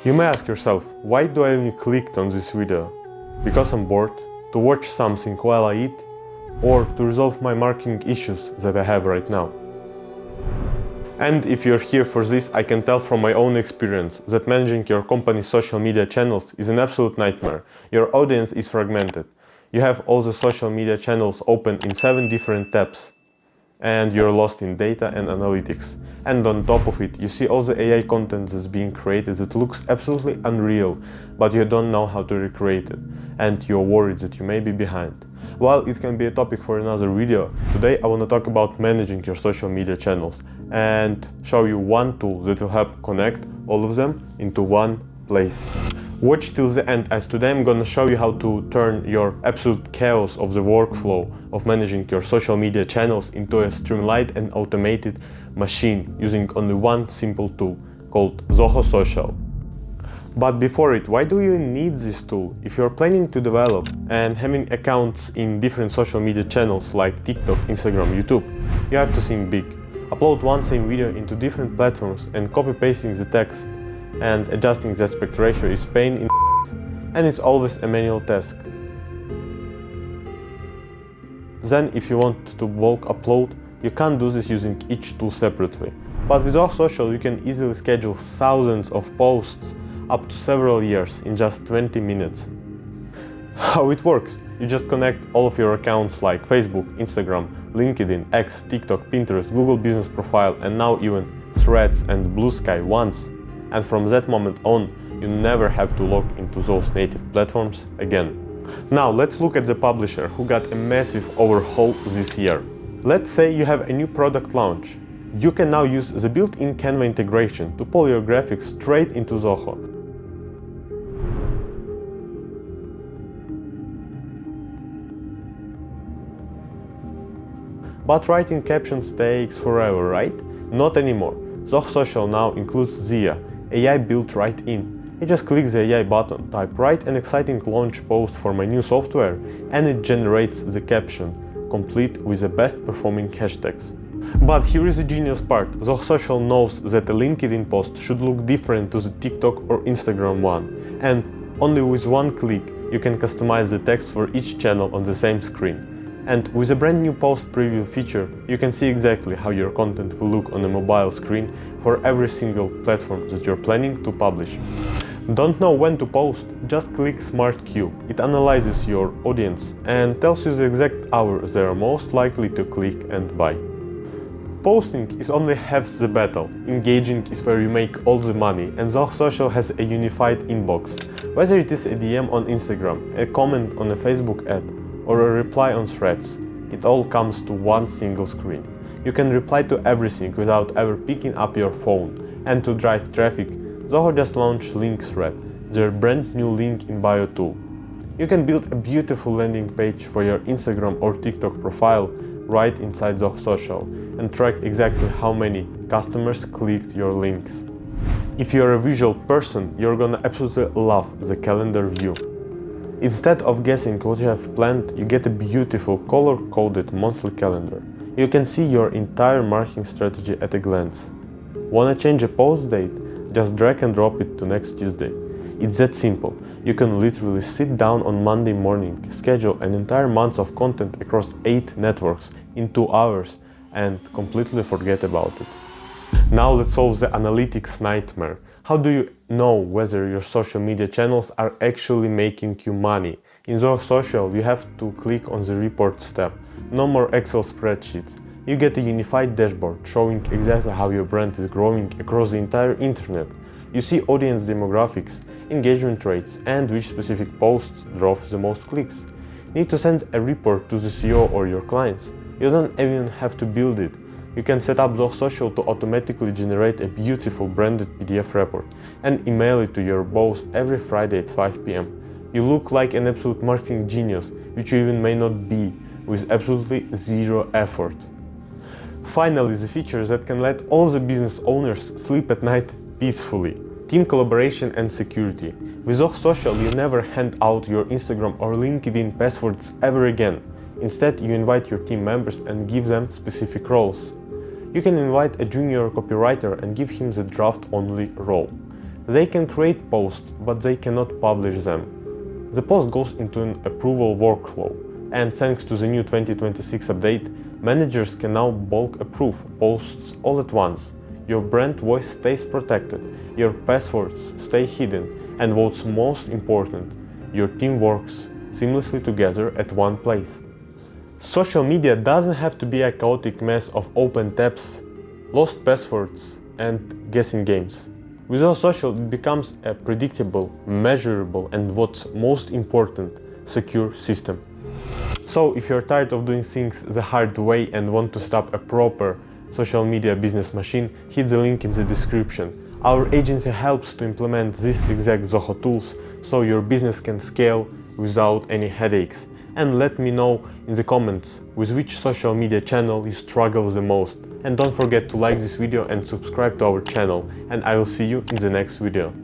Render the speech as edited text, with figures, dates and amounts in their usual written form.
You may ask yourself, why do I even click on this video? Because I'm bored, to watch something while I eat, or to resolve my marketing issues that I have right now. And if you're here for this, I can tell from my own experience that managing your company's social media channels is an absolute nightmare. Your audience is fragmented. You have all the social media channels open in 7 different tabs, and you're lost in data and analytics. And on top of it, you see all the AI content that's being created that looks absolutely unreal, but you don't know how to recreate it, and you're worried that you may be behind. While it can be a topic for another video, today I want to talk about managing your social media channels and show you one tool that will help connect all of them into one place. Watch till the end, as today I'm gonna show you how to turn your absolute chaos of the workflow of managing your social media channels into a streamlined and automated machine using only one simple tool called Zoho Social. But before it, why do you need this tool? If you're planning to develop and having accounts in different social media channels like TikTok, Instagram, YouTube, you have to think big. Upload one same video into different platforms and copy-pasting the text and adjusting the aspect ratio is pain in and it's always a manual task. Then if you want to bulk upload, you can't do this using each tool separately. But with Zoho Social you can easily schedule thousands of posts up to several years in just 20 minutes. How it works? You just connect all of your accounts like Facebook, Instagram, LinkedIn, X, TikTok, Pinterest, Google Business Profile, and now even Threads and Blue Sky once. And from that moment on, you never have to log into those native platforms again. Now let's look at the publisher who got a massive overhaul this year. Let's say you have a new product launch. You can now use the built-in Canva integration to pull your graphics straight into Zoho. But writing captions takes forever, right? Not anymore. Zoho Social now includes Zia, AI built right in. You just click the AI button, type write an exciting launch post for my new software, and it generates the caption, complete with the best performing hashtags. But here is the genius part. Zoho Social knows that a LinkedIn post should look different to the TikTok or Instagram one, and only with one click you can customize the text for each channel on the same screen. And with a brand new post preview feature, you can see exactly how your content will look on a mobile screen for every single platform that you're planning to publish. Don't know when to post? Just click SmartQ. It analyzes your audience and tells you the exact hour they are most likely to click and buy. Posting is only half the battle. Engaging is where you make all the money, and Zoho Social has a unified inbox. Whether it is a DM on Instagram, a comment on a Facebook ad, or a reply on Threads, it all comes to one single screen. You can reply to everything without ever picking up your phone. And to drive traffic, Zoho just launched Link Thread, their brand new link in bio tool. You can build a beautiful landing page for your Instagram or TikTok profile right inside Zoho Social and track exactly how many customers clicked your links. If you're a visual person, you're gonna absolutely love the calendar view. Instead of guessing what you have planned, you get a beautiful color-coded monthly calendar. You can see your entire marketing strategy at a glance. Wanna change a post date? Just drag and drop it to next Tuesday. It's that simple. You can literally sit down on Monday morning, schedule an entire month of content across 8 networks in 2 hours and completely forget about it. Now let's solve the analytics nightmare. How do you know whether your social media channels are actually making you money? In Zoho Social, you have to click on the Reports tab. No more Excel spreadsheets. You get a unified dashboard showing exactly how your brand is growing across the entire internet. You see audience demographics, engagement rates, and which specific posts drove the most clicks. Need to send a report to the CEO or your clients? You don't even have to build it. You can set up Zoho Social to automatically generate a beautiful branded PDF report and email it to your boss every Friday at 5 p.m. You look like an absolute marketing genius, which you even may not be, with absolutely zero effort. Finally, the feature that can let all the business owners sleep at night peacefully. Team collaboration and security. With Zoho Social, you never hand out your Instagram or LinkedIn passwords ever again. Instead, you invite your team members and give them specific roles. You can invite a junior copywriter and give him the draft-only role. They can create posts, but they cannot publish them. The post goes into an approval workflow, and thanks to the new 2026 update, managers can now bulk approve posts all at once. Your brand voice stays protected, your passwords stay hidden, and what's most important, your team works seamlessly together at one place. Social media doesn't have to be a chaotic mess of open tabs, lost passwords, and guessing games. With Zoho Social, it becomes a predictable, measurable, and what's most important, secure system. So, if you're tired of doing things the hard way and want to start a proper social media business machine, hit the link in the description. Our agency helps to implement these exact Zoho tools so your business can scale without any headaches. And let me know in the comments with which social media channel you struggle the most. And don't forget to like this video and subscribe to our channel, and I will see you in the next video.